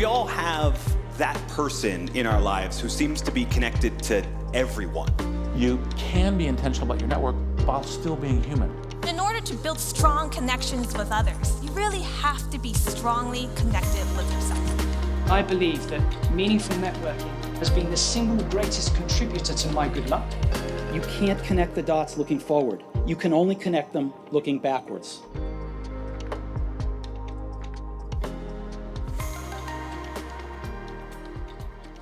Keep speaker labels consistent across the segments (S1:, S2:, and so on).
S1: We all have that person in our lives who seems to be connected to everyone.
S2: You can be intentional about your network while still being human.
S3: In order to build strong connections with others, you really have to be strongly connected with yourself.
S4: I believe that meaningful networking has been the single greatest contributor to my good luck.
S5: You can't connect the dots looking forward. You can only connect them looking backwards.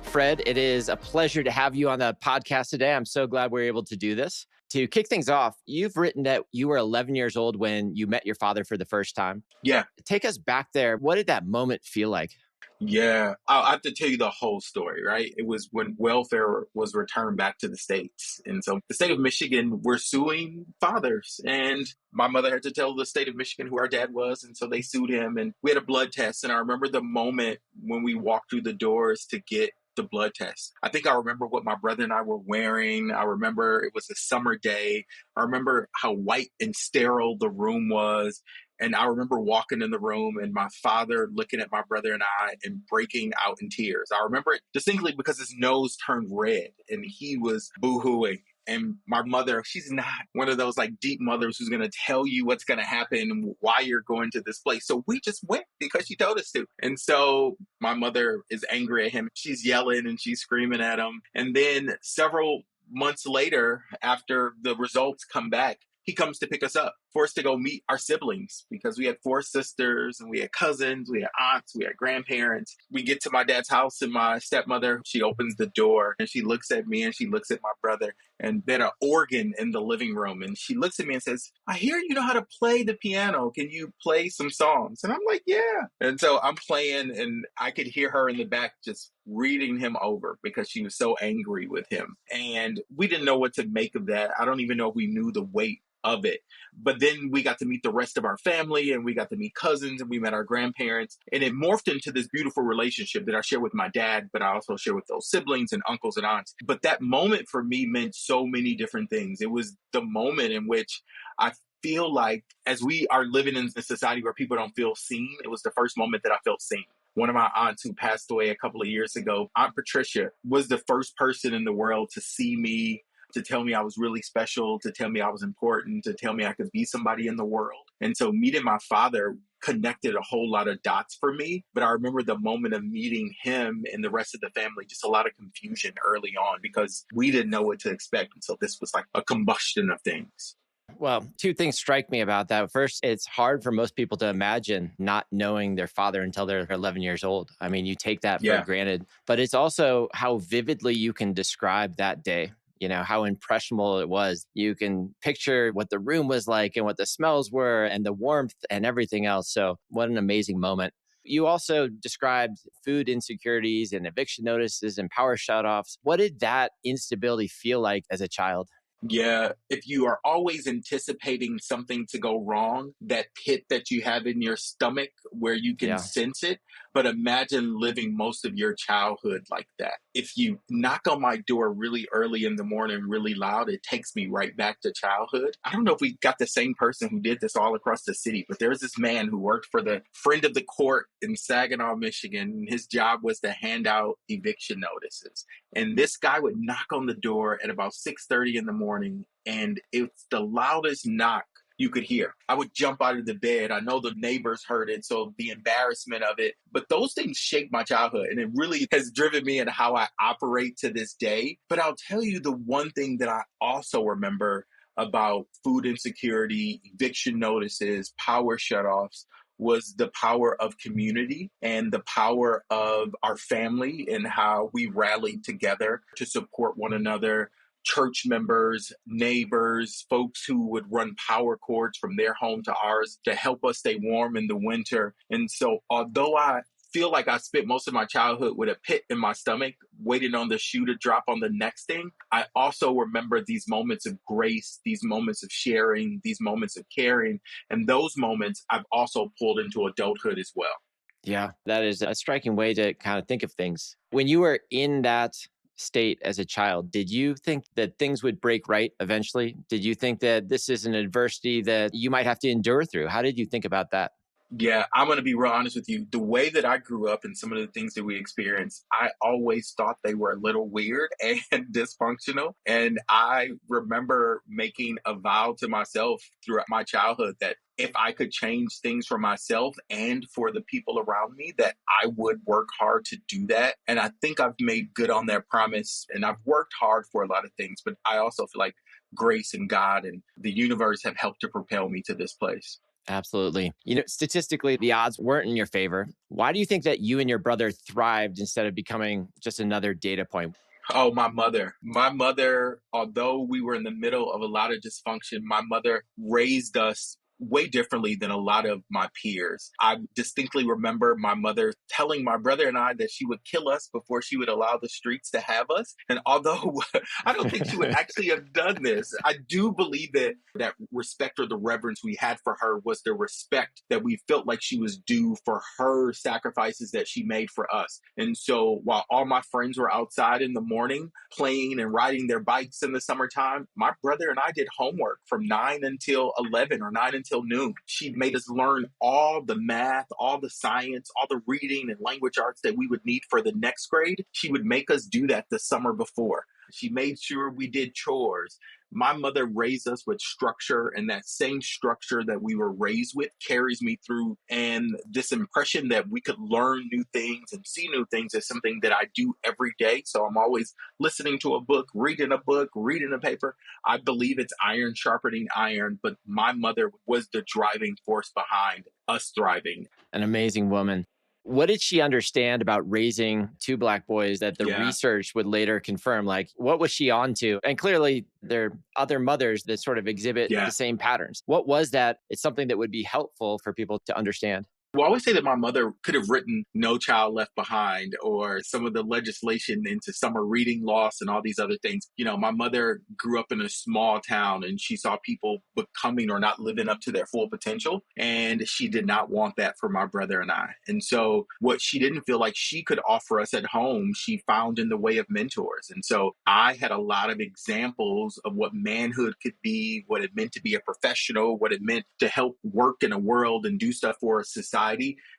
S6: Fred, it is a pleasure to have you on the podcast today. I'm so glad we're able to do this. To kick things off, you've written that you were 11 years old when you met your father for the first time.
S7: Yeah.
S6: Take us back there. What did that moment feel like?
S7: Yeah. I'll have to tell you the whole story, right? It was when welfare was returned back to the States. And so the state of Michigan were suing fathers. And my mother had to tell the state of Michigan who our dad was. And so they sued him. And we had a blood test. And I remember the moment when we walked through the doors to get the blood test. I think I remember what my brother and I were wearing. I remember it was a summer day. I remember how white and sterile the room was. And I remember walking in the room and my father looking at my brother and I and breaking out in tears. I remember it distinctly because his nose turned red and he was boo-hooing. And my mother, she's not one of those like deep mothers who's going to tell you what's going to happen and why you're going to this place. So we just went because she told us to. And so my mother is angry at him. She's yelling and she's screaming at him. And then several months later, after the results come back, he comes to pick us up for us to go meet our siblings because we had 4 sisters and we had cousins, we had aunts, we had grandparents. We get to my dad's house and my stepmother, she opens the door and she looks at me and she looks at my brother and then an organ in the living room. And she looks at me and says, I hear you know how to play the piano. Can you play some songs? And I'm like, yeah. And so I'm playing and I could hear her in the back just reading him over because she was so angry with him. And we didn't know what to make of that. I don't even know if we knew the weight of it. But then we got to meet the rest of our family and we got to meet cousins and we met our grandparents. And it morphed into this beautiful relationship that I share with my dad, but I also share with those siblings and uncles and aunts. But that moment for me meant so many different things. It was the moment in which I feel like as we are living in a society where people don't feel seen, it was the first moment that I felt seen. One of my aunts who passed away a couple of years ago, Aunt Patricia, was the first person in the world to see me, to tell me I was really special, to tell me I was important, to tell me I could be somebody in the world. And so meeting my father connected a whole lot of dots for me. But I remember the moment of meeting him and the rest of the family, just a lot of confusion early on because we didn't know what to expect. And so this was like a combustion of things.
S6: Well, 2 things strike me about that. First, it's hard for most people to imagine not knowing their father until they're 11 years old. I mean, you take that for granted, but it's also how vividly you can describe that day. You know, how impressionable it was. You can picture what the room was like and what the smells were and the warmth and everything else. So what an amazing moment. You also described food insecurities and eviction notices and power shutoffs. What did that instability feel like as a child?
S7: Yeah, if you are always anticipating something to go wrong, that pit that you have in your stomach where you can sense it, but imagine living most of your childhood like that. If you knock on my door really early in the morning, really loud, it takes me right back to childhood. I don't know if we got the same person who did this all across the city, but there's this man who worked for the friend of the court in Saginaw, Michigan. And his job was to hand out eviction notices. And this guy would knock on the door at about 6:30 in the morning, and it's the loudest knock you could hear. I would jump out of the bed. I know the neighbors heard it, so the embarrassment of it. But those things shaped my childhood, and it really has driven me in how I operate to this day. But I'll tell you the one thing that I also remember about food insecurity, eviction notices, power shutoffs, was the power of community and the power of our family and how we rallied together to support one another. Church members, neighbors, folks who would run power cords from their home to ours to help us stay warm in the winter. And so although I feel like I spent most of my childhood with a pit in my stomach, waiting on the shoe to drop on the next thing, I also remember these moments of grace, these moments of sharing, these moments of caring. And those moments I've also pulled into adulthood as well.
S6: Yeah, that is a striking way to kind of think of things. When you were in that state as a child, did you think that things would break right eventually? Did you think that this is an adversity that you might have to endure through? How did you think about that?
S7: Yeah, I'm going to be real honest with you. The way that I grew up and some of the things that we experienced, I always thought they were a little weird and dysfunctional. And I remember making a vow to myself throughout my childhood that if I could change things for myself and for the people around me, that I would work hard to do that. And I think I've made good on that promise, and I've worked hard for a lot of things, but I also feel like grace and God and the universe have helped to propel me to this place.
S6: Absolutely. Statistically, the odds weren't in your favor. Why do you think that you and your brother thrived instead of becoming just another data point?
S7: Oh, my mother. My mother, although we were in the middle of a lot of dysfunction, my mother raised us way differently than a lot of my peers. I distinctly remember my mother telling my brother and I that she would kill us before she would allow the streets to have us. And although I don't think she would actually have done this, I do believe that that respect or the reverence we had for her was the respect that we felt like she was due for her sacrifices that she made for us. And so while all my friends were outside in the morning playing and riding their bikes in the summertime, my brother and I did homework from 9 until 11 or 9 until noon. She made us learn all the math, all the science, all the reading and language arts that we would need for the next grade. She would make us do that the summer before. She made sure we did chores. My mother raised us with structure, and that same structure that we were raised with carries me through. And this impression that we could learn new things and see new things is something that I do every day. So I'm always listening to a book, reading a paper. I believe it's iron sharpening iron, but my mother was the driving force behind us thriving.
S6: An amazing woman. What did she understand about raising two Black boys that the
S7: Yeah.
S6: research would later confirm? Like, what was she onto? And clearly, there are other mothers that sort of exhibit
S7: Yeah.
S6: the same patterns. What was that? It's something that would be helpful for people to understand.
S7: Well, I always say that my mother could have written No Child Left Behind or some of the legislation into summer reading loss and all these other things. My mother grew up in a small town and she saw people becoming or not living up to their full potential. And she did not want that for my brother and I. And so what she didn't feel like she could offer us at home, she found in the way of mentors. And so I had a lot of examples of what manhood could be, what it meant to be a professional, what it meant to help work in a world and do stuff for a society.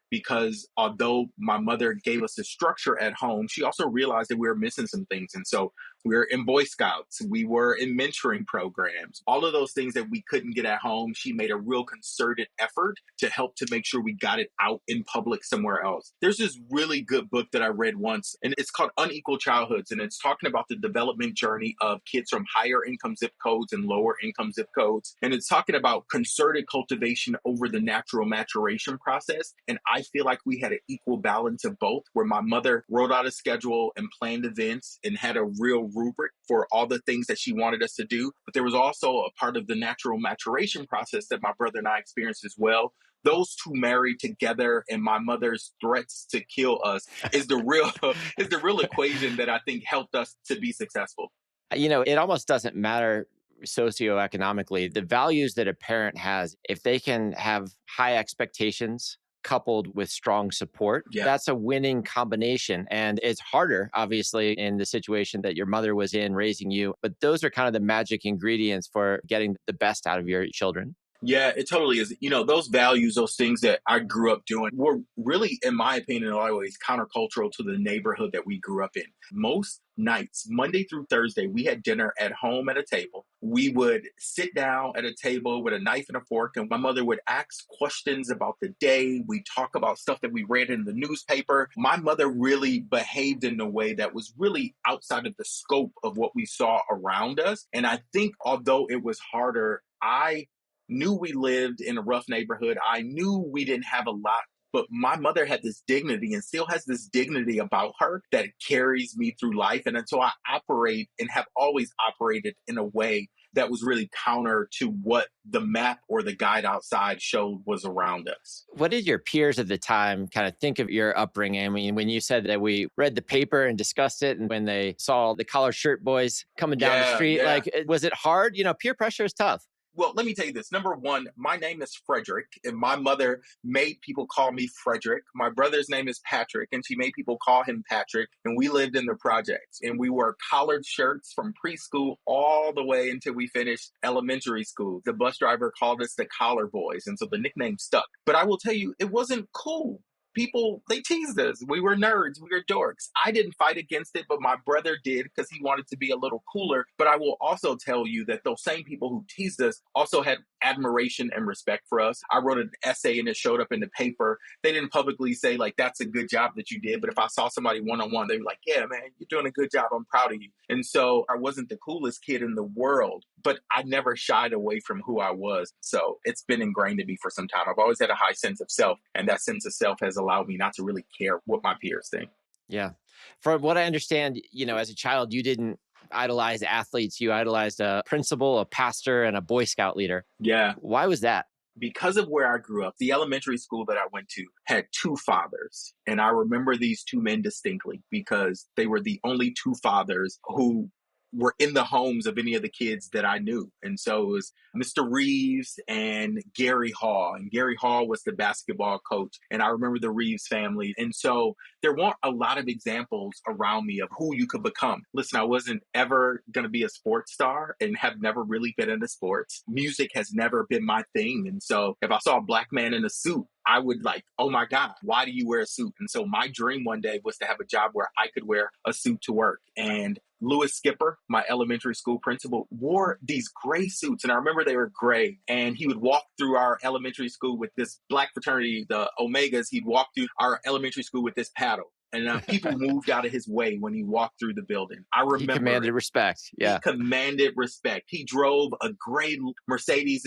S7: Because although my mother gave us a structure at home, she also realized that we were missing some things. And so we were in Boy Scouts, we were in mentoring programs, all of those things that we couldn't get at home. She made a real concerted effort to help to make sure we got it out in public somewhere else. There's this really good book that I read once, and it's called Unequal Childhoods. And it's talking about the development journey of kids from higher income zip codes and lower income zip codes. And it's talking about concerted cultivation over the natural maturation process. And I feel like we had an equal balance of both, where my mother wrote out a schedule and planned events and had a real rubric for all the things that she wanted us to do. But there was also a part of the natural maturation process that my brother and I experienced as well. Those two married together and my mother's threats to kill us is the real equation that I think helped us to be successful.
S6: It almost doesn't matter socioeconomically. The values that a parent has, if they can have high expectations coupled with strong support,
S7: Yeah.
S6: that's a winning combination. And it's harder, obviously, in the situation that your mother was in raising you. But those are kind of the magic ingredients for getting the best out of your children.
S7: Yeah, it totally is. Those values, those things that I grew up doing were really, in my opinion, in a lot of ways, countercultural to the neighborhood that we grew up in. Most nights, Monday through Thursday, we had dinner at home at a table. We would sit down at a table with a knife and a fork, and my mother would ask questions about the day. We talk about stuff that we read in the newspaper. My mother really behaved in a way that was really outside of the scope of what we saw around us. And I think although it was harder, I knew we lived in a rough neighborhood. I knew we didn't have a lot, but my mother had this dignity and still has this dignity about her that carries me through life. And so I operate and have always operated in a way that was really counter to what the map or the guide outside showed was around us.
S6: What did your peers at the time kind of think of your upbringing? I mean, when you said that we read the paper and discussed it, and when they saw the collar shirt boys coming down the street,
S7: Yeah.
S6: like, was it hard? Peer pressure is tough.
S7: Well, let me tell you this. Number one, my name is Frederick, and my mother made people call me Frederick. My brother's name is Patrick, and she made people call him Patrick. And we lived in the projects, and we wore collared shirts from preschool all the way until we finished elementary school. The bus driver called us the Collar Boys, and so the nickname stuck. But I will tell you, it wasn't cool. People, they teased us. We were nerds. We were dorks. I didn't fight against it, but my brother did because he wanted to be a little cooler. But I will also tell you that those same people who teased us also had admiration and respect for us. I wrote an essay and it showed up in the paper. They didn't publicly say, like, that's a good job that you did. But if I saw somebody one-on-one, they'd be like, yeah, man, you're doing a good job. I'm proud of you. And so I wasn't the coolest kid in the world, but I never shied away from who I was. So it's been ingrained in me for some time. I've always had a high sense of self, and that sense of self has allowed me not to really care what my peers think.
S6: Yeah. From what I understand, as a child, you didn't idolize athletes. You idolized a principal, a pastor, and a Boy Scout leader.
S7: Yeah.
S6: Why was that?
S7: Because of where I grew up, the elementary school that I went to had two fathers. And I remember these two men distinctly because they were the only two fathers who were in the homes of any of the kids that I knew. And so it was Mr. Reeves and Gary Hall. And Gary Hall was the basketball coach. And I remember the Reeves family. And so there weren't a lot of examples around me of who you could become. Listen, I wasn't ever going to be a sports star and have never really been into sports. Music has never been my thing. And so if I saw a black man in a suit, I would like, oh my God, why do you wear a suit? And so my dream one day was to have a job where I could wear a suit to work. And Lewis Skipper, my elementary school principal, wore these gray suits. And I remember they were gray. And he would walk through our elementary school with this black fraternity, the Omegas. He'd walk through our elementary school with this paddle. And people moved out of his way when he walked through the building. I remember.
S6: He commanded respect. Yeah.
S7: He commanded respect. He drove a gray Mercedes.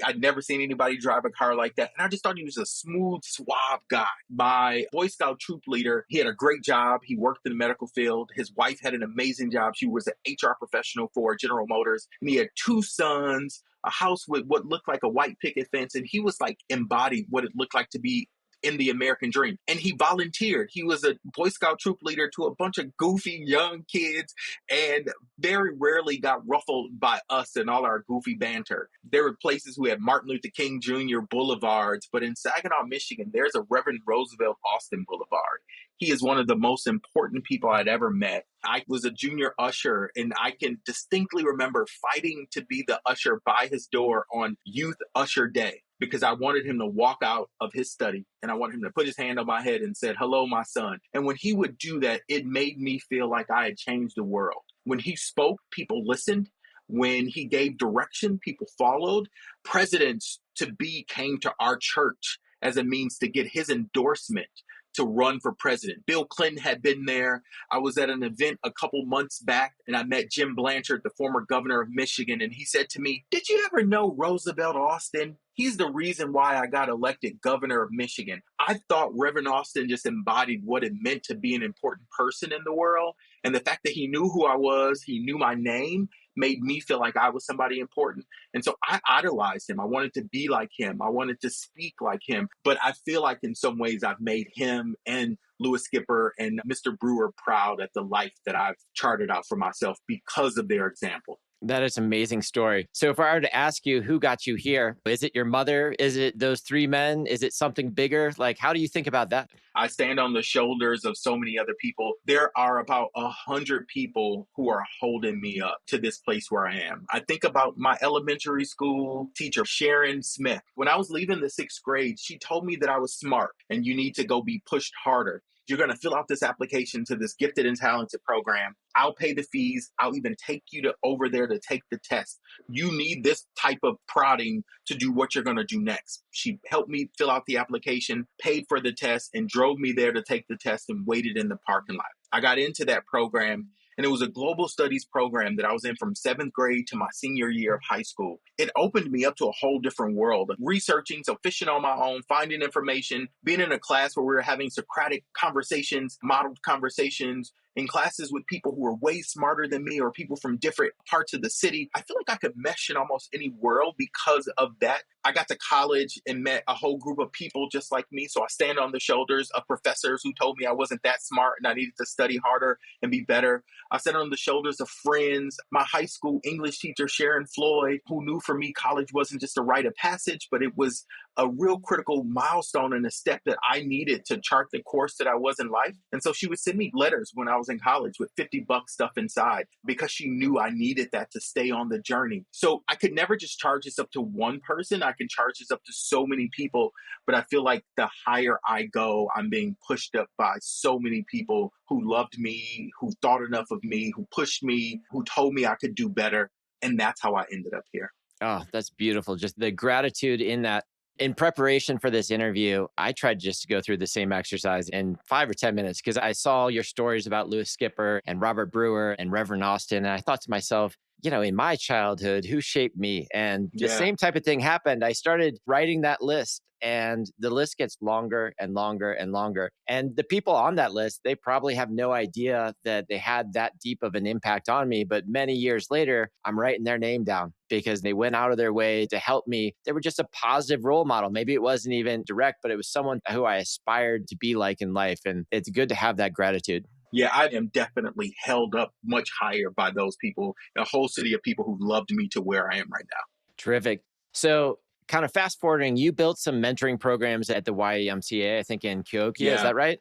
S7: I'd never seen anybody drive a car like that. And I just thought he was a smooth, suave guy. My Boy Scout troop leader, he had a great job. He worked in the medical field. His wife had an amazing job. She was an HR professional for General Motors. And he had two sons, a house with what looked like a white picket fence. And he was like embodied what it looked like to be in the American dream. And he volunteered. He was a Boy Scout troop leader to a bunch of goofy young kids and very rarely got ruffled by us and all our goofy banter. There were places we had Martin Luther King Jr. boulevards, but in Saginaw, Michigan, there's a Reverend Roosevelt Austin Boulevard. He is one of the most important people I'd ever met. I was a junior usher, and I can distinctly remember fighting to be the usher by his door on Youth Usher Day, because I wanted him to walk out of his study and I wanted him to put his hand on my head and said, hello, my son. And when he would do that, it made me feel like I had changed the world. When he spoke, people listened. When he gave direction, people followed. Presidents to be came to our church as a means to get his endorsement to run for president. Bill Clinton had been there. I was at an event a couple months back and I met Jim Blanchard, the former governor of Michigan. And he said to me, did you ever know Roosevelt Austin? He's the reason why I got elected governor of Michigan. I thought Reverend Austin just embodied what it meant to be an important person in the world. And the fact that he knew who I was, he knew my name, made me feel like I was somebody important. And so I idolized him. I wanted to be like him. I wanted to speak like him. But I feel like in some ways I've made him and Lewis Skipper and Mr. Brewer proud at the life that I've charted out for myself because of their example.
S6: That is an amazing story. So if I were to ask you who got you here, is it your mother? Is it those three men? Is it something bigger? Like, how do you think about that?
S7: I stand on the shoulders of so many other people. There are about 100 people who are holding me up to this place where I am. I think about my elementary school teacher, Sharon Smith. When I was leaving the 6th grade, she told me that I was smart and you need to go be pushed harder. You're going to fill out this application to this gifted and talented program. I'll pay the fees. I'll even take you over there to take the test. You need this type of prodding to do what you're going to do next. She helped me fill out the application, paid for the test, and drove me there to take the test and waited in the parking lot. I got into that program, and it was a global studies program that I was in from 7th grade to my senior year of high school. It opened me up to a whole different world of researching, so fishing on my own, finding information, being in a class where we were having Socratic conversations, modeled conversations, in classes with people who are way smarter than me or people from different parts of the city. I feel like I could mesh in almost any world because of that. I got to college and met a whole group of people just like me. So I stand on the shoulders of professors who told me I wasn't that smart and I needed to study harder and be better. I sat on the shoulders of friends, my high school English teacher, Sharon Floyd, who knew for me college wasn't just a rite of passage, but it was a real critical milestone and a step that I needed to chart the course that I was in life. And so she would send me letters when I was in college with $50 stuff inside because she knew I needed that to stay on the journey. So I could never just charge this up to one person. I can charge this up to so many people. But I feel like the higher I go, I'm being pushed up by so many people who loved me, who thought enough of me, who pushed me, who told me I could do better. And that's how I ended up here.
S6: Oh, that's beautiful. Just the gratitude in that. In preparation for this interview, I tried just to go through the same exercise in 5 or 10 minutes because I saw your stories about Lewis Skipper and Robert Brewer and Reverend Austin. And I thought to myself, in my childhood, who shaped me? And the same type of thing happened. I started writing that list and the list gets longer and longer and longer. And the people on that list, they probably have no idea that they had that deep of an impact on me. But many years later, I'm writing their name down because they went out of their way to help me. They were just a positive role model. Maybe it wasn't even direct, but it was someone who I aspired to be like in life. And it's good to have that gratitude.
S7: Yeah, I am definitely held up much higher by those people, a whole city of people who loved me to where I am right now.
S6: Terrific. So kind of fast forwarding, you built some mentoring programs at the YMCA, I think in Cahokia. Is that right?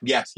S7: Yes.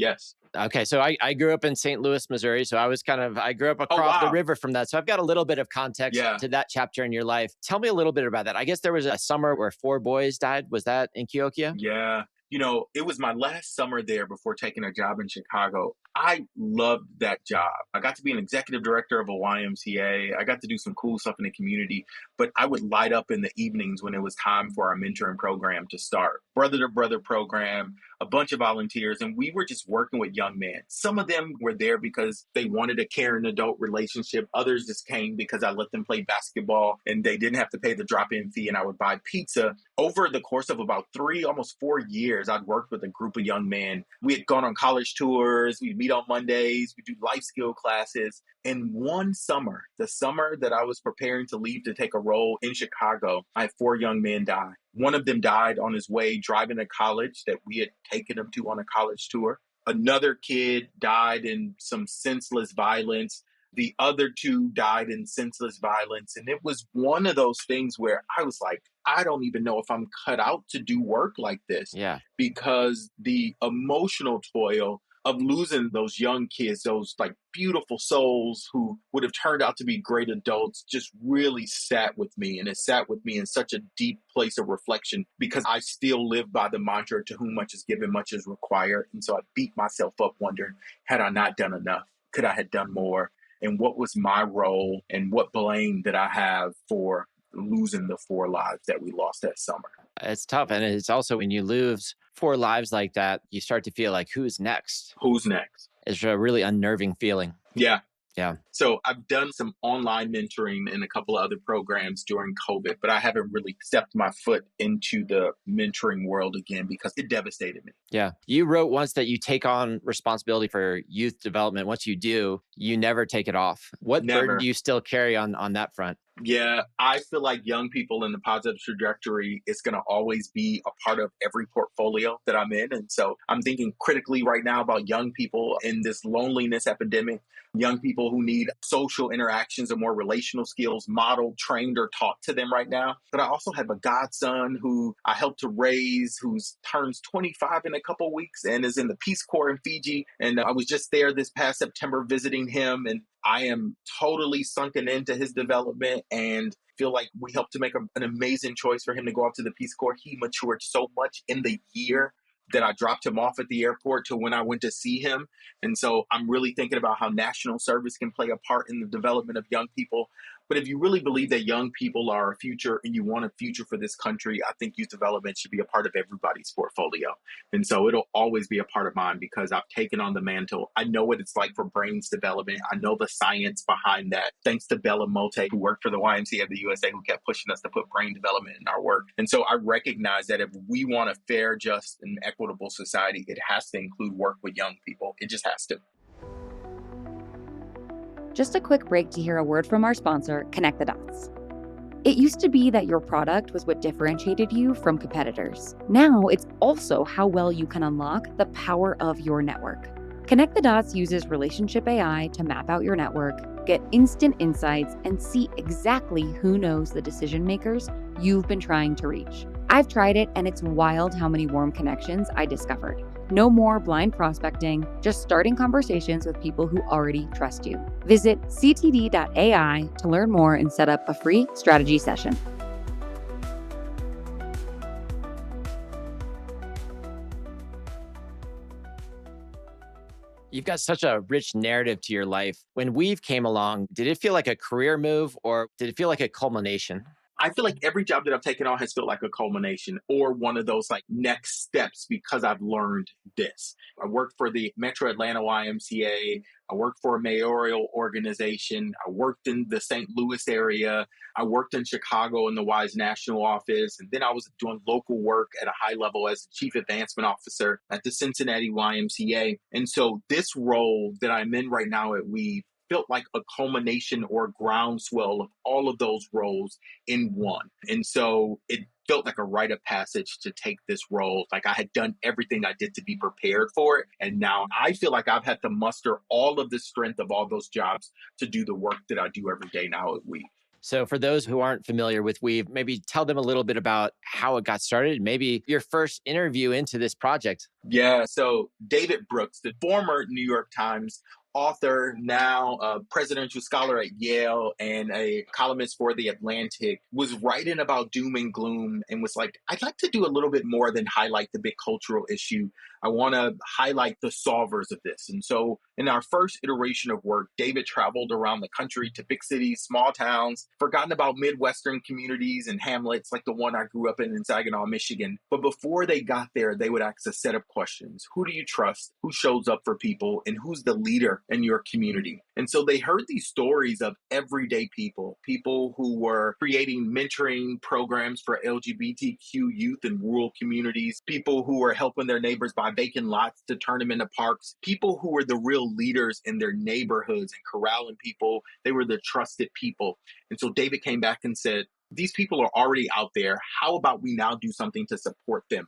S6: Okay. So I grew up in St. Louis, Missouri. So I grew up across the river from that. So I've got a little bit of context to that chapter in your life. Tell me a little bit about that. I guess there was a summer where 4 boys died. Was that in Cahokia?
S7: Yeah. It was my last summer there before taking a job in Chicago. I loved that job. I got to be an executive director of a YMCA. I got to do some cool stuff in the community, but I would light up in the evenings when it was time for our mentoring program to start. Brother to brother program, a bunch of volunteers, and we were just working with young men. Some of them were there because they wanted a caring adult relationship. Others just came because I let them play basketball and they didn't have to pay the drop-in fee and I would buy pizza. Over the course of about 3, almost 4 years, I'd worked with a group of young men. We had gone on college tours. We'd meet on Mondays. We'd do life skill classes. And one summer, the summer that I was preparing to leave to take a role in Chicago, I had 4 young men die. One of them died on his way driving to college that we had taken him to on a college tour. Another kid died in some senseless violence. The other 2 died in senseless violence. And it was one of those things where I was like, I don't even know if I'm cut out to do work like this.
S6: Yeah.
S7: Because the emotional toil of losing those young kids, those like beautiful souls who would have turned out to be great adults, just really sat with me. And it sat with me in such a deep place of reflection because I still live by the mantra, to whom much is given, much is required. And so I beat myself up wondering, had I not done enough? Could I have done more? And what was my role and what blame did I have for losing the 4 lives that we lost that summer?
S6: It's tough. And it's also when you lose 4 lives like that, you start to feel like, who's next?
S7: Who's next?
S6: It's a really unnerving feeling.
S7: Yeah.
S6: Yeah.
S7: So I've done some online mentoring and a couple of other programs during COVID, but I haven't really stepped my foot into the mentoring world again because it devastated me.
S6: Yeah. You wrote once that you take on responsibility for youth development. Once you do, you never take it off. What burden do you still carry on that front?
S7: Yeah, I feel like young people in the positive trajectory is going to always be a part of every portfolio that I'm in. And so I'm thinking critically right now about young people in this loneliness epidemic, young people who need social interactions and more relational skills modeled, trained, or taught to them right now. But I also have a godson who I helped to raise, who's turns 25 in a couple of weeks and is in the Peace Corps in Fiji. And I was just there this past September visiting him, and I am totally sunken into his development and feel like we helped to make an amazing choice for him to go off to the Peace Corps. He matured so much in the year that I dropped him off at the airport to when I went to see him. And so I'm really thinking about how national service can play a part in the development of young people. But if you really believe that young people are a future and you want a future for this country, I think youth development should be a part of everybody's portfolio. And so it'll always be a part of mine because I've taken on the mantle. I know what it's like for brains development. I know the science behind that. Thanks to Bella Mote, who worked for the YMCA of the USA, who kept pushing us to put brain development in our work. And so I recognize that if we want a fair, just, and equitable society, it has to include work with young people. It just has to.
S8: Just a quick break to hear a word from our sponsor, Connect the Dots. It used to be that your product was what differentiated you from competitors. Now it's also how well you can unlock the power of your network. Connect the Dots uses relationship AI to map out your network, get instant insights, and see exactly who knows the decision makers you've been trying to reach. I've tried it, and it's wild how many warm connections I discovered. No more blind prospecting, just starting conversations with people who already trust you. Visit ctd.ai to learn more and set up a free strategy session.
S6: You've got such a rich narrative to your life. When Weave came along, did it feel like a career move or did it feel like a culmination?
S7: I feel like every job that I've taken on has felt like a culmination or one of those like next steps because I've learned this. I worked for the Metro Atlanta YMCA. I worked for a mayoral organization. I worked in the St. Louis area. I worked in Chicago in the WISE national office. And then I was doing local work at a high level as the chief advancement officer at the Cincinnati YMCA. And so this role that I'm in right now at Weave felt like a culmination or groundswell of all of those roles in one. And so it felt like a rite of passage to take this role. Like I had done everything I did to be prepared for it. And now I feel like I've had to muster all of the strength of all those jobs to do the work that I do every day now at Weave.
S6: So for those who aren't familiar with Weave, maybe tell them a little bit about how it got started, maybe your first interview into this project.
S7: Yeah, so David Brooks, the former New York Times author, now a presidential scholar at Yale and a columnist for The Atlantic, was writing about doom and gloom and was like, I'd like to do a little bit more than highlight the big cultural issue. I want to highlight the solvers of this. And so in our first iteration of work, David traveled around the country to big cities, small towns, forgotten about Midwestern communities and hamlets like the one I grew up in Saginaw, Michigan. But before they got there, they would ask a set of questions. Who do you trust? Who shows up for people? And who's the leader in your community? And so they heard these stories of everyday people, people who were creating mentoring programs for LGBTQ youth in rural communities, people who were helping their neighbors buy vacant lots to turn them into parks, people who were the real leaders in their neighborhoods and corralling people. They were the trusted people. And so David came back and said, these people are already out there. How about we now do something to support them?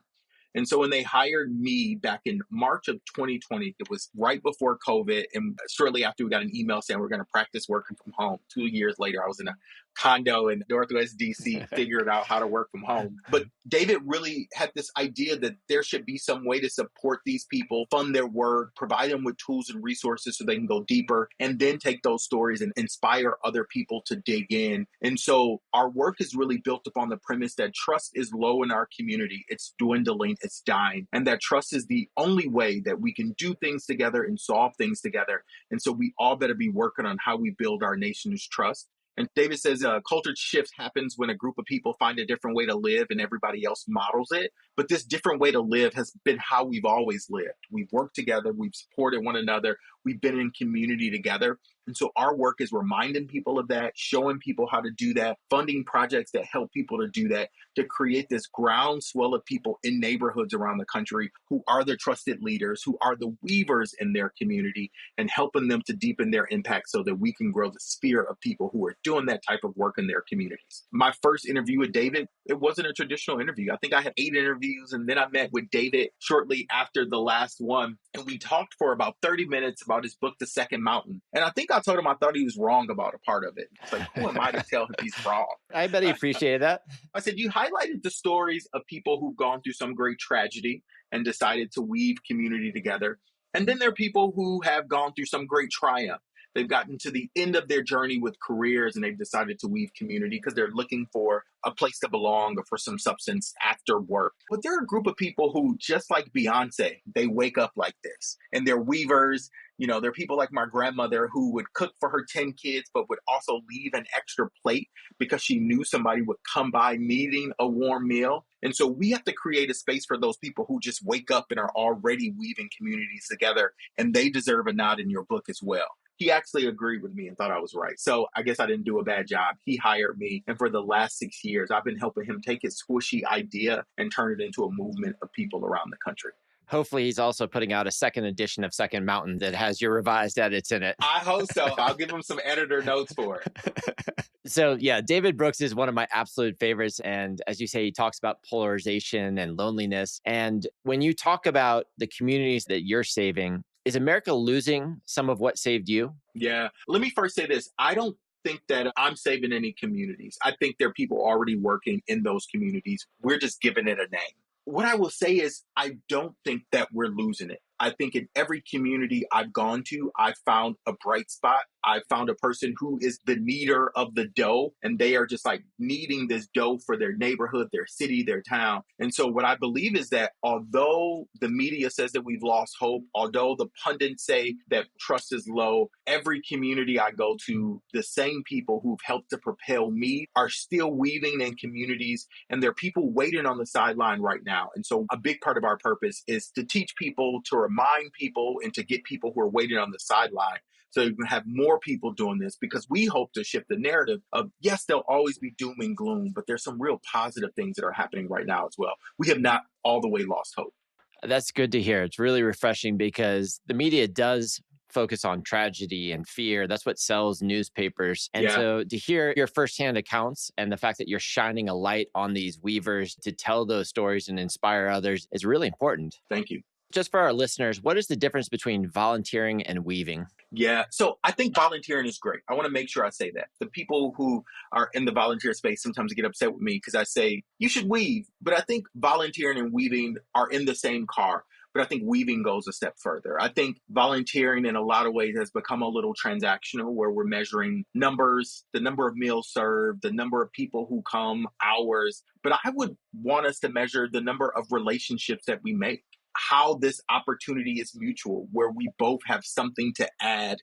S7: And so when they hired me back in March of 2020, it was right before COVID. And shortly after, we got an email saying we're going to practice working from home. 2 years later, I was in a condo in Northwest DC, figured out how to work from home. But David really had this idea that there should be some way to support these people, fund their work, provide them with tools and resources so they can go deeper, and then take those stories and inspire other people to dig in. And so our work is really built upon the premise that trust is low in our community. It's dwindling, it's dying. And that trust is the only way that we can do things together and solve things together. And so we all better be working on how we build our nation's trust. And David says a culture shift happens when a group of people find a different way to live and everybody else models it. But this different way to live has been how we've always lived. We've worked together. We've supported one another. We've been in community together. And so our work is reminding people of that, showing people how to do that, funding projects that help people to do that, to create this groundswell of people in neighborhoods around the country who are the trusted leaders, who are the weavers in their community, and helping them to deepen their impact so that we can grow the sphere of people who are doing that type of work in their communities. My first interview with David, it wasn't a traditional interview. I think I had 8 interviews, and then I met with David shortly after the last one, and we talked for about 30 minutes about his book, The Second Mountain. And I think I told him I thought he was wrong about a part of it. It's like, who am I to tell him he's wrong?
S6: I bet he appreciated that.
S7: I said, you highlighted the stories of people who've gone through some great tragedy and decided to weave community together. And then there are people who have gone through some great triumph. They've gotten to the end of their journey with careers and they've decided to weave community because they're looking for a place to belong or for some substance after work. But there are a group of people who, just like Beyonce, they wake up like this and they're weavers. You know, there are people like my grandmother who would cook for her 10 kids, but would also leave an extra plate because she knew somebody would come by needing a warm meal. And so we have to create a space for those people who just wake up and are already weaving communities together, and they deserve a nod in your book as well. He actually agreed with me and thought I was right. So I guess I didn't do a bad job. He hired me. And for the last 6 years, I've been helping him take his squishy idea and turn it into a movement of people around the country.
S6: Hopefully he's also putting out a second edition of Second Mountain that has your revised edits in it.
S7: I hope so. I'll give him some editor notes for it.
S6: So yeah, David Brooks is one of my absolute favorites. And as you say, he talks about polarization and loneliness. And when you talk about the communities that you're saving, is America losing some of what saved you?
S7: Yeah. Let me first say this. I don't think that I'm saving any communities. I think there are people already working in those communities. We're just giving it a name. What I will say is, I don't think that we're losing it. I think in every community I've gone to, I found a bright spot. I found a person who is the kneader of the dough, and they are just like kneading this dough for their neighborhood, their city, their town. And so what I believe is that although the media says that we've lost hope, although the pundits say that trust is low, every community I go to, the same people who've helped to propel me are still weaving in communities, and there are people waiting on the sideline right now. And so a big part of our purpose is to teach people, to remind people, and to get people who are waiting on the sideline, so you can have more people doing this, because we hope to shift the narrative of, yes, there'll always be doom and gloom, but there's some real positive things that are happening right now as well. We have not all the way lost hope.
S6: That's good to hear. It's really refreshing because the media does focus on tragedy and fear. That's what sells newspapers. And so to hear your firsthand accounts and the fact that you're shining a light on these weavers to tell those stories and inspire others is really important.
S7: Thank you.
S6: Just for our listeners, what is the difference between volunteering and weaving?
S7: Yeah, so I think volunteering is great. I want to make sure I say that. The people who are in the volunteer space sometimes get upset with me because I say, you should weave. But I think volunteering and weaving are in the same car. But I think weaving goes a step further. I think volunteering in a lot of ways has become a little transactional, where we're measuring numbers, the number of meals served, the number of people who come, hours. But I would want us to measure the number of relationships that we make, how this opportunity is mutual, where we both have something to add,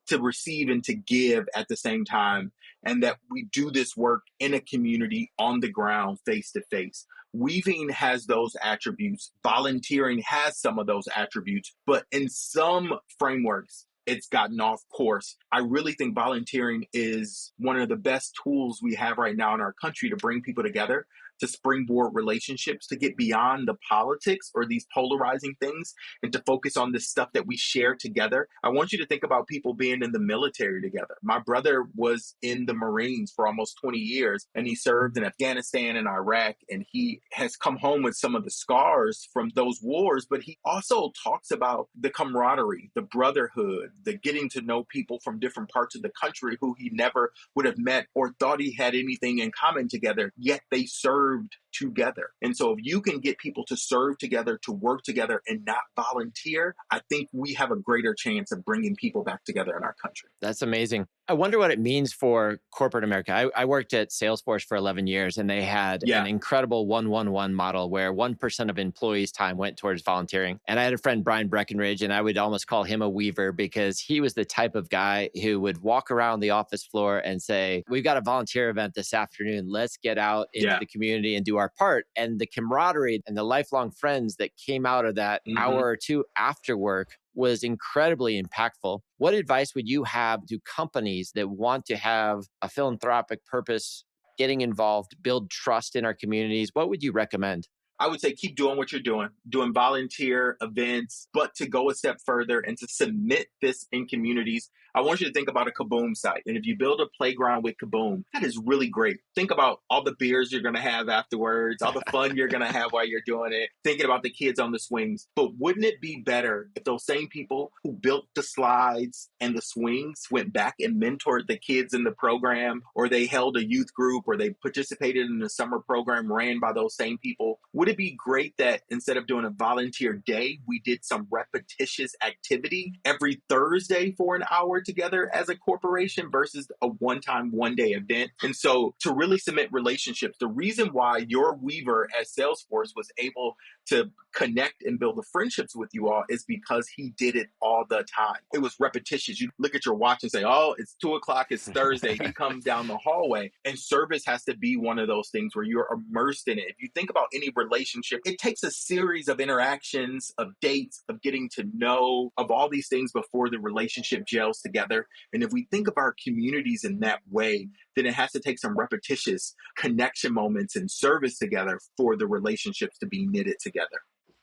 S7: to receive and to give at the same time, and that we do this work in a community on the ground, face to face. Weaving has those attributes. Volunteering has some of those attributes, but in some frameworks, it's gotten off course. I really think volunteering is one of the best tools we have right now in our country to bring people together, to springboard relationships, to get beyond the politics or these polarizing things, and to focus on the stuff that we share together. I want you to think about people being in the military together. My brother was in the Marines for almost 20 years, and he served in Afghanistan and Iraq, and he has come home with some of the scars from those wars, but he also talks about the camaraderie, the brotherhood, the getting to know people from different parts of the country who he never would have met or thought he had anything in common together, yet they served together. And so if you can get people to serve together, to work together, and not volunteer, I think we have a greater chance of bringing people back together in our country.
S6: That's amazing. I wonder what it means for corporate America. I worked at Salesforce for 11 years, and they had an incredible 1-1-1 model where 1% of employees' time went towards volunteering. And I had a friend, Brian Breckenridge, and I would almost call him a weaver because he was the type of guy who would walk around the office floor and say, we've got a volunteer event this afternoon. Let's get out into the community and do our part. And the camaraderie and the lifelong friends that came out of that hour or two after work was incredibly impactful. What advice would you have to companies that want to have a philanthropic purpose, getting involved, build trust in our communities? What would you recommend?
S7: I would say keep doing what you're doing volunteer events, but to go a step further and to submit this in communities. I want you to think about a Kaboom site. And if you build a playground with Kaboom, that is really great. Think about all the beers you're going to have afterwards, all the fun you're going to have while you're doing it, thinking about the kids on the swings. But wouldn't it be better if those same people who built the slides and the swings went back and mentored the kids in the program, or they held a youth group, or they participated in a summer program ran by those same people? Would it be great that instead of doing a volunteer day, we did some repetitious activity every Thursday for an hour together as a corporation versus a one-time, one-day event? And so to really cement relationships, the reason why your weaver at Salesforce was able to connect and build the friendships with you all is because he did it all the time. It was repetitious. You look at your watch and say, oh, it's 2:00, it's Thursday. He comes down the hallway. And service has to be one of those things where you're immersed in it. If you think about any relationship, it takes a series of interactions, of dates, of getting to know, of all these things before the relationship gels together. And if we think of our communities in that way, then it has to take some repetitious connection moments and service together for the relationships to be knitted together.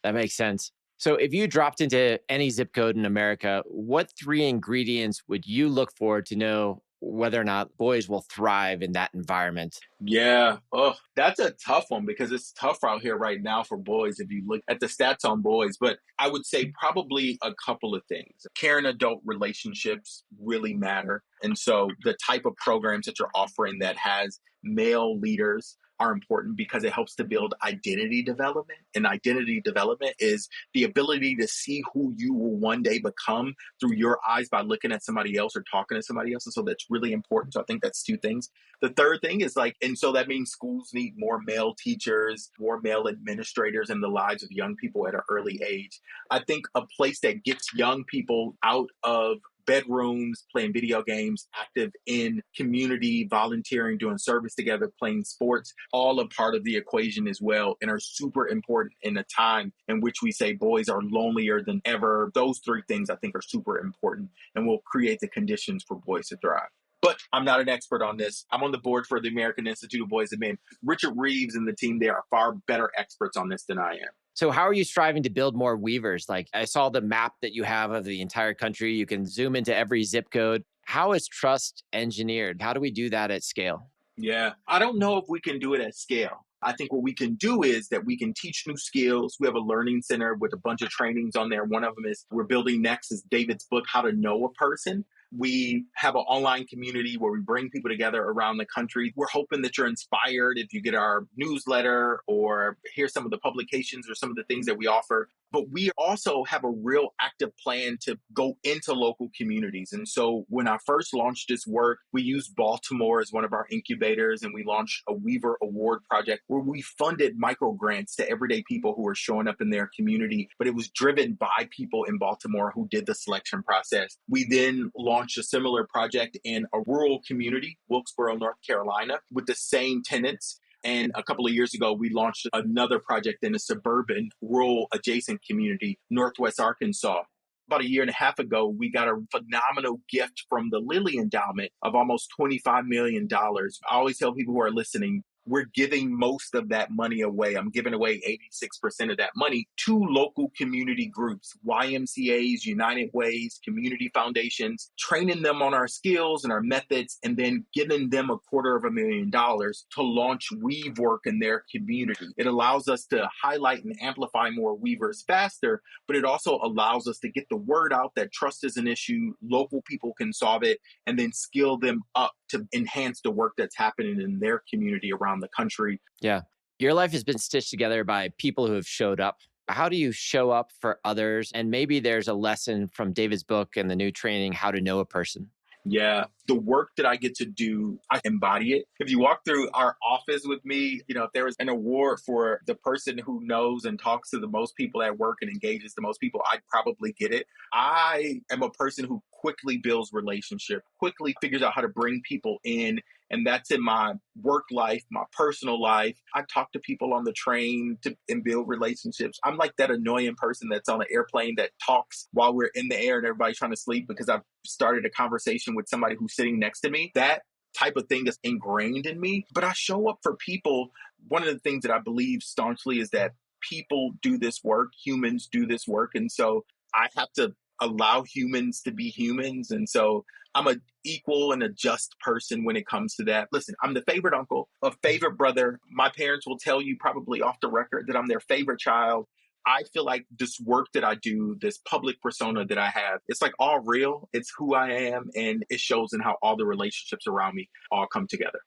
S6: That makes sense. So if you dropped into any zip code in America, what three ingredients would you look for to know whether or not boys will thrive in that environment?
S7: Yeah. Oh, that's a tough one because it's tough out here right now for boys if you look at the stats on boys. But I would say probably a couple of things. Caring adult relationships really matter. And so the type of programs that you're offering that has male leaders are important because it helps to build identity development. And identity development is the ability to see who you will one day become through your eyes by looking at somebody else or talking to somebody else. And so that's really important. So I think that's two things. The third thing is and so that means schools need more male teachers, more male administrators in the lives of young people at an early age. I think a place that gets young people out of bedrooms, playing video games, active in community, volunteering, doing service together, playing sports, all a part of the equation as well, and are super important in a time in which we say boys are lonelier than ever. Those three things I think are super important and will create the conditions for boys to thrive. But I'm not an expert on this. I'm on the board for the American Institute of Boys and Men. Richard Reeves and the team there are far better experts on this than I am.
S6: So how are you striving to build more weavers? Like I saw the map that you have of the entire country. You can zoom into every zip code. How is trust engineered? How do we do that at scale?
S7: Yeah, I don't know if we can do it at scale. I think what we can do is that we can teach new skills. We have a learning center with a bunch of trainings on there. One of them is we're building next is David's book, How to Know a Person. We have an online community where we bring people together around the country. We're hoping that you're inspired if you get our newsletter or hear some of the publications or some of the things that we offer. But we also have a real active plan to go into local communities. And so when I first launched this work, we used Baltimore as one of our incubators, and we launched a Weaver Award project where we funded micro grants to everyday people who were showing up in their community. But it was driven by people in Baltimore who did the selection process. We then launched a similar project in a rural community, Wilkesboro, North Carolina, with the same tenants. And a couple of years ago, we launched another project in a suburban, rural adjacent community, Northwest Arkansas. About a year and a half ago, we got a phenomenal gift from the Lilly Endowment of almost $25 million. I always tell people who are listening, we're giving most of that money away. I'm giving away 86% of that money to local community groups, YMCAs, United Ways, community foundations, training them on our skills and our methods, and then giving them $250,000 to launch Weave work in their community. It allows us to highlight and amplify more Weavers faster, but it also allows us to get the word out that trust is an issue, local people can solve it, and then skill them up to enhance the work that's happening in their community around the country.
S6: Yeah. Your life has been stitched together by people who have showed up. How do you show up for others? And maybe there's a lesson from David's book and the new training, How to Know a Person.
S7: Yeah, the work that I get to do, I embody it. If you walk through our office with me, if there was an award for the person who knows and talks to the most people at work and engages the most people, I'd probably get it. I am a person who quickly builds relationship, quickly figures out how to bring people in. And that's in my work life, my personal life. I talk to people on the train and build relationships. I'm like that annoying person that's on an airplane that talks while we're in the air and everybody's trying to sleep because I've started a conversation with somebody who's sitting next to me. That type of thing is ingrained in me. But I show up for people. One of the things that I believe staunchly is that people do this work, humans do this work. And so I have to allow humans to be humans. And so I'm an equal and a just person when it comes to that. Listen, I'm the favorite uncle, a favorite brother. My parents will tell you probably off the record that I'm their favorite child. I feel like this work that I do, this public persona that I have, it's like all real. It's who I am. And it shows in how all the relationships around me all come together.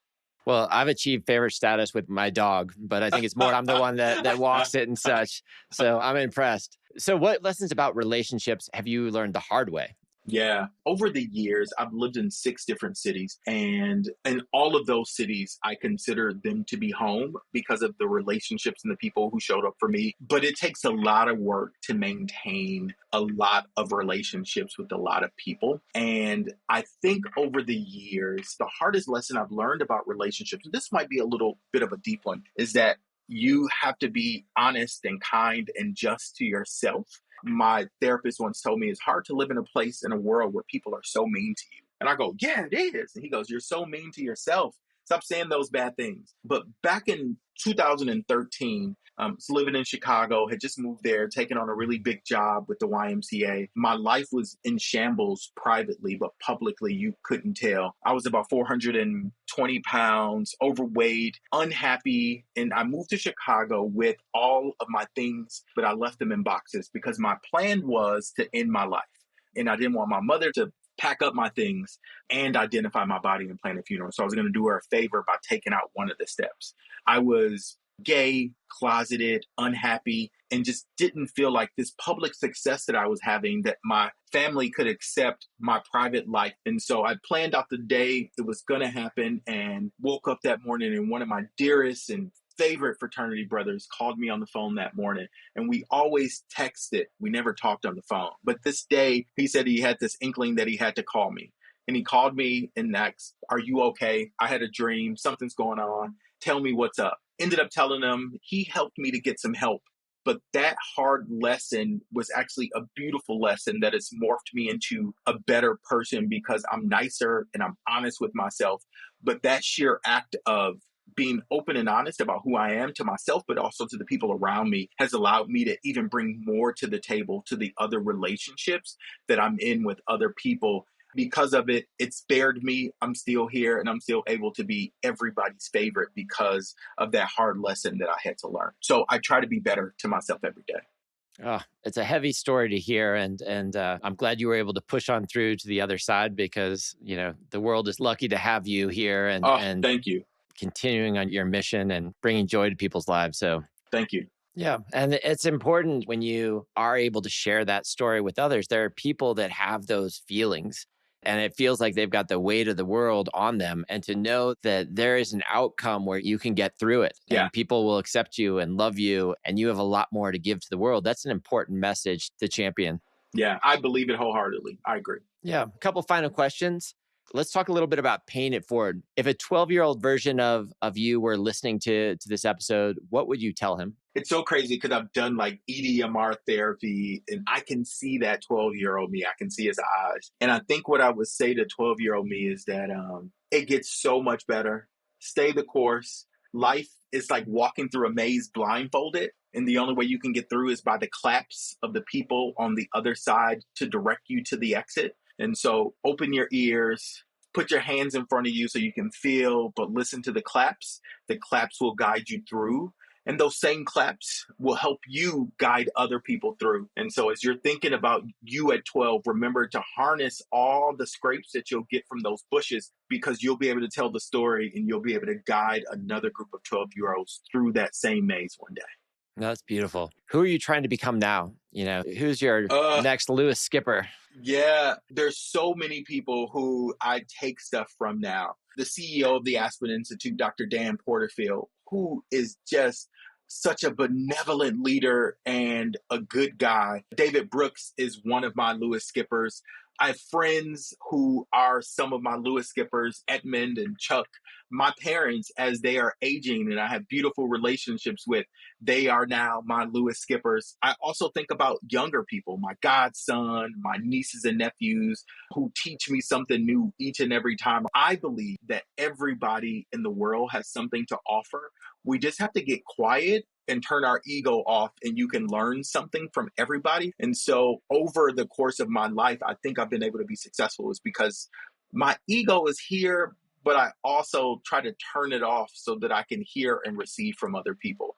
S6: Well, I've achieved favorite status with my dog, but I think it's more I'm the one that walks it and such. So I'm impressed. So what lessons about relationships have you learned the hard way?
S7: Yeah. Over the years, I've lived in 6 different cities, and in all of those cities, I consider them to be home because of the relationships and the people who showed up for me. But it takes a lot of work to maintain a lot of relationships with a lot of people. And I think over the years, the hardest lesson I've learned about relationships, and this might be a little bit of a deep one, is that you have to be honest and kind and just to yourself. My therapist once told me it's hard to live in a place in a world where people are so mean to you. And I go, yeah, it is. And he goes, you're so mean to yourself Stop saying those bad things. But back in 2013, was living in Chicago, had just moved there, taken on a really big job with the YMCA. My life was in shambles privately, but publicly, you couldn't tell. I was about 420 pounds, overweight, unhappy. And I moved to Chicago with all of my things, but I left them in boxes because my plan was to end my life. And I didn't want my mother to pack up my things and identify my body and plan a funeral. So I was going to do her a favor by taking out one of the steps. I was gay, closeted, unhappy, and just didn't feel like this public success that I was having, that my family could accept my private life. And so I planned out the day it was going to happen and woke up that morning, and one of my dearest and favorite fraternity brothers called me on the phone that morning, and we always texted. We never talked on the phone. But this day, he said he had this inkling that he had to call me. And he called me and asked, "Are you okay? I had a dream. Something's going on. Tell me what's up." Ended up telling him. He helped me to get some help. But that hard lesson was actually a beautiful lesson that has morphed me into a better person because I'm nicer and I'm honest with myself. But that sheer act of being open and honest about who I am to myself, but also to the people around me, has allowed me to even bring more to the table, to the other relationships that I'm in with other people. Because of it, it spared me. I'm still here and I'm still able to be everybody's favorite because of that hard lesson that I had to learn. So I try to be better to myself every day.
S6: Oh, it's a heavy story to hear, and I'm glad you were able to push on through to the other side because the world is lucky to have you here, and
S7: thank you.
S6: Continuing on your mission and bringing joy to people's lives. So
S7: thank you.
S6: Yeah. And it's important when you are able to share that story with others. There are people that have those feelings and it feels like they've got the weight of the world on them. And to know that there is an outcome where you can get through it and people will accept you and love you and you have a lot more to give to the world. That's an important message to champion.
S7: Yeah, I believe it wholeheartedly. I agree.
S6: Yeah. A couple final questions. Let's talk a little bit about paying it forward. If a 12-year-old version of you were listening to this episode, what would you tell him?
S7: It's so crazy because I've done like EDMR therapy and I can see that 12-year-old me. I can see his eyes. And I think what I would say to 12-year-old me is that it gets so much better. Stay the course. Life is like walking through a maze blindfolded. And the only way you can get through is by the claps of the people on the other side to direct you to the exit. And so open your ears, put your hands in front of you so you can feel, but listen to the claps. The claps will guide you through. And those same claps will help you guide other people through. And so as you're thinking about you at 12, remember to harness all the scrapes that you'll get from those bushes because you'll be able to tell the story and you'll be able to guide another group of 12-year-olds through that same maze one day.
S6: That's beautiful. Who are you trying to become now? Who's your next Lewis Skipper?
S7: Yeah, there's so many people who I take stuff from now. The CEO of the Aspen Institute, Dr. Dan Porterfield, who is just such a benevolent leader and a good guy. David Brooks is one of my Lewis Skippers. I have friends who are some of my Lewis Skippers, Edmund and Chuck. My parents, as they are aging and I have beautiful relationships with, they are now my Lewis Skippers. I also think about younger people, my godson, my nieces and nephews who teach me something new each and every time. I believe that everybody in the world has something to offer. We just have to get quiet and turn our ego off and you can learn something from everybody. And so over the course of my life, I think I've been able to be successful is because my ego is here, but I also try to turn it off so that I can hear and receive from other people.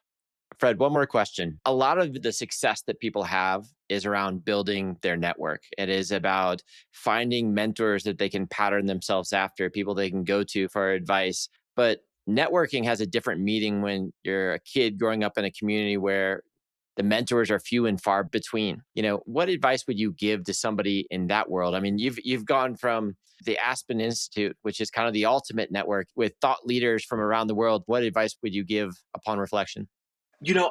S6: Fred, one more question. A lot of the success that people have is around building their network. It is about finding mentors that they can pattern themselves after, people they can go to for advice. But networking has a different meaning when you're a kid growing up in a community where the mentors are few and far between. What advice would you give to somebody in that world? I mean, you've gone from the Aspen Institute, which is kind of the ultimate network with thought leaders from around the world. What advice would you give upon reflection?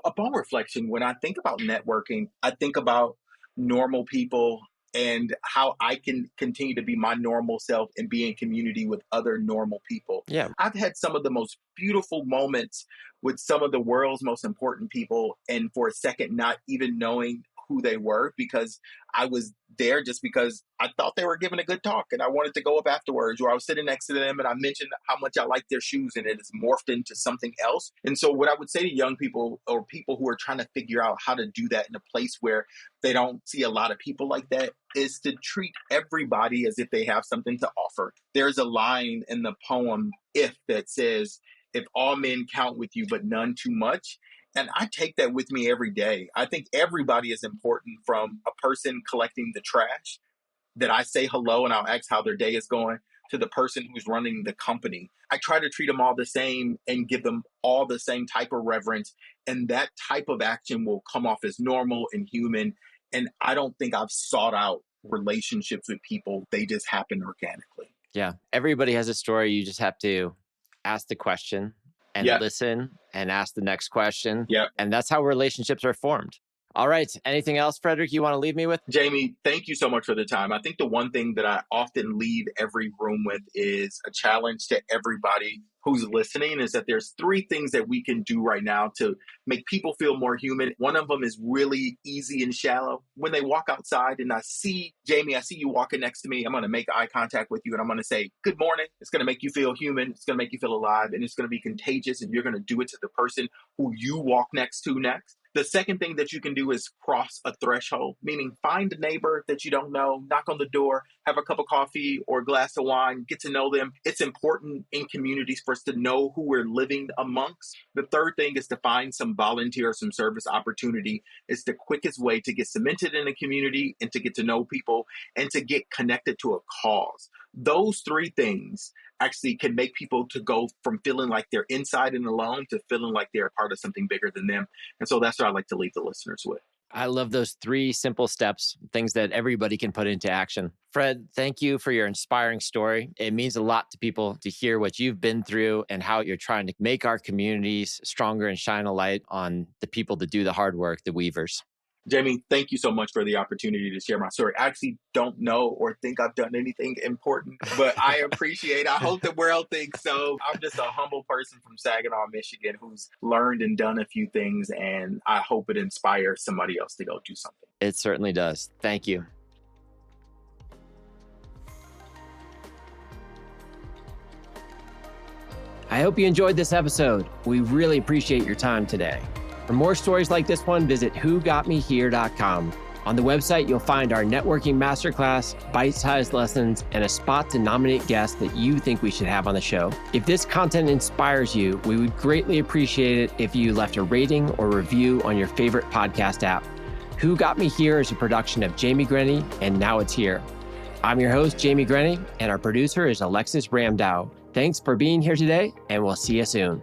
S7: Upon reflection, when I think about networking, I think about normal people and how I can continue to be my normal self and be in community with other normal people.
S6: Yeah.
S7: I've had some of the most beautiful moments with some of the world's most important people, and for a second, not even knowing who they were because I was there just because I thought they were giving a good talk and I wanted to go up afterwards, or I was sitting next to them and I mentioned how much I liked their shoes and it has morphed into something else. And so what I would say to young people or people who are trying to figure out how to do that in a place where they don't see a lot of people like that is to treat everybody as if they have something to offer. There's a line in the poem, If, that says, if all men count with you, but none too much. And I take that with me every day. I think everybody is important, from a person collecting the trash that I say hello and I'll ask how their day is going, to the person who's running the company. I try to treat them all the same and give them all the same type of reverence. And that type of action will come off as normal and human. And I don't think I've sought out relationships with people. They just happen organically.
S6: Yeah. Everybody has a story. You just have to ask the question and listen and ask the next question. And that's how relationships are formed. All right. Anything else, Frederick, you want to leave me with?
S7: Jamie, thank you so much for the time. I think the one thing that I often leave every room with is a challenge to everybody who's listening, is that there's 3 things that we can do right now to make people feel more human. One of them is really easy and shallow. When they walk outside and I see, Jamie, I see you walking next to me, I'm going to make eye contact with you and I'm going to say, good morning. It's going to make you feel human. It's going to make you feel alive, and it's going to be contagious, and you're going to do it to the person who you walk next to next. The second thing that you can do is cross a threshold, meaning find a neighbor that you don't know, knock on the door, have a cup of coffee or a glass of wine, get to know them. It's important in communities for us to know who we're living amongst. The third thing is to find some volunteer or some service opportunity. It's the quickest way to get cemented in a community and to get to know people and to get connected to a cause. Those 3 things actually can make people to go from feeling like they're inside and alone to feeling like they're a part of something bigger than them. And so that's what I like to leave the listeners with.
S6: I love those 3 simple steps, things that everybody can put into action. Fred, thank you for your inspiring story. It means a lot to people to hear what you've been through and how you're trying to make our communities stronger and shine a light on the people that do the hard work, the weavers.
S7: Jamie, thank you so much for the opportunity to share my story. I actually don't know or think I've done anything important, but I appreciate, I hope the world thinks so. I'm just a humble person from Saginaw, Michigan, who's learned and done a few things, and I hope it inspires somebody else to go do something.
S6: It certainly does. Thank you. I hope you enjoyed this episode. We really appreciate your time today. For more stories like this one, visit whogotmehere.com. On the website, you'll find our networking masterclass, bite-sized lessons, and a spot to nominate guests that you think we should have on the show. If this content inspires you, we would greatly appreciate it if you left a rating or review on your favorite podcast app. Who Got Me Here is a production of Jamie Grenny, and Now It's Here. I'm your host, Jamie Grenny, and our producer is Alexis Ramdow. Thanks for being here today, and we'll see you soon.